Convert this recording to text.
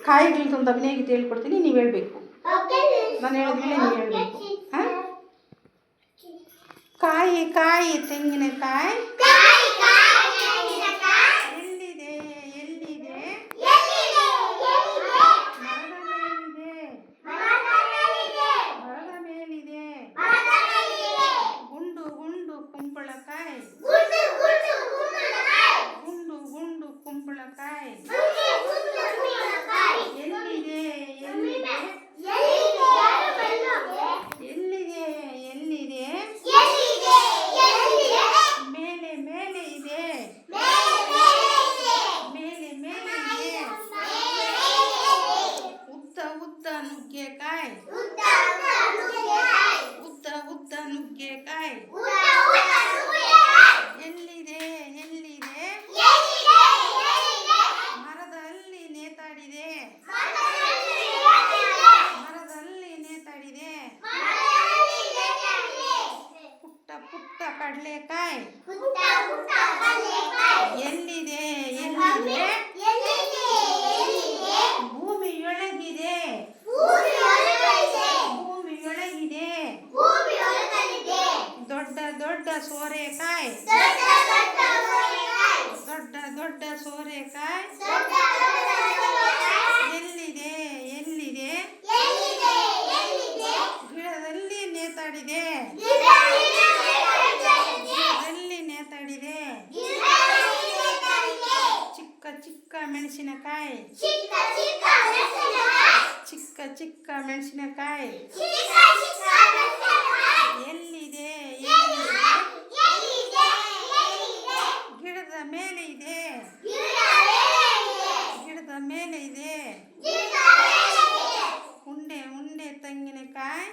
ಕಾಯಿಗಳದ್ದೊಂದು ಅಭಿನಯ ಗೀತೆ ಹೇಳ್ಕೊಡ್ತೀನಿ, ನೀವು ಹೇಳಬೇಕು. ನಾನು ಹೇಳಿದ್ಮೇಲೆ ನೀವು ಹೇಳಬೇಕು. ಹಾಂ, ಕಾಯಿ ಕಾಯಿ ತೆಂಗಿನಕಾಯಿ ಎಲ್ಲಿದೆ ಎಲ್ಲಿದೆ, ಮರದ ಮೇಲಿದೆ, ಗುಂಡು ಗುಂಡು ಕುಂಬಳಕಾಯಿ, ಗುಂಡು ಗುಂಡು ಕುಂಬಳಕಾಯಿ ಎಲ್ಲಿದೆ ಎಲ್ಲಿದೆ, ಎಲ್ಲಿದೆ ಎಲ್ಲಿದೆ, ಮೇಲೆ ಮೇಲೆ ಇದೆ, ಮೇಲೆ ಮೇಲೆ ಇದೆ, ಉದ್ದ ಉದ್ದ ನುಗ್ಗೆಕಾಯಿ, ಉದ್ದ ಉದ್ದ ನುಗ್ಗೆಕಾಯಿ ಎಲ್ಲಿದೆ ಎಲ್ಲಿದೆ, ಮರದಲ್ಲಿ ನೇತಾಡಿದೆ, ಮರದಲ್ಲಿ ನೇತಾಡಿದೆ, ಪುಟ್ಟ ಪುಟ್ಟ ಕಡಲೆಕಾಯಿ ಎಲ್ಲಿದೆ ಎಲ್ಲಿದೆ, ಭೂಮಿಯೊಳಗಿದೆ, ಭೂಮಿಯೊಳಗಿದೆ, ದೊಡ್ಡ ದೊಡ್ಡ ಸೋರೆಕಾಯಿ, ದೊಡ್ಡ ದೊಡ್ಡ ಸೋರೆಕಾಯಿ ಎಲ್ಲಿದೆ ಎಲ್ಲಿದೆ, ಗಿಡದಲ್ಲಿ ನೇತಾಡಿದೆ, ಗಿಡದಲ್ಲಿ ನೇತಾಡಿದೆ, ಚಿಕ್ಕ ಚಿಕ್ಕ ಮೆಣಸಿನಕಾಯಿ, ಚಿಕ್ಕ ಚಿಕ್ಕ ಮೆಣಸಿನಕಾಯಿ ಎಲ್ಲಿದೆ ಎಲ್ಲಿದೆ, ಗಿಡದ ಮೇಲೆ ಇದೆ, ಗಿಡದ ಮೇಲೆ ಇದೆ, ಉಂಡೆ ಉಂಡೆ ತೆಂಗಿನಕಾಯಿ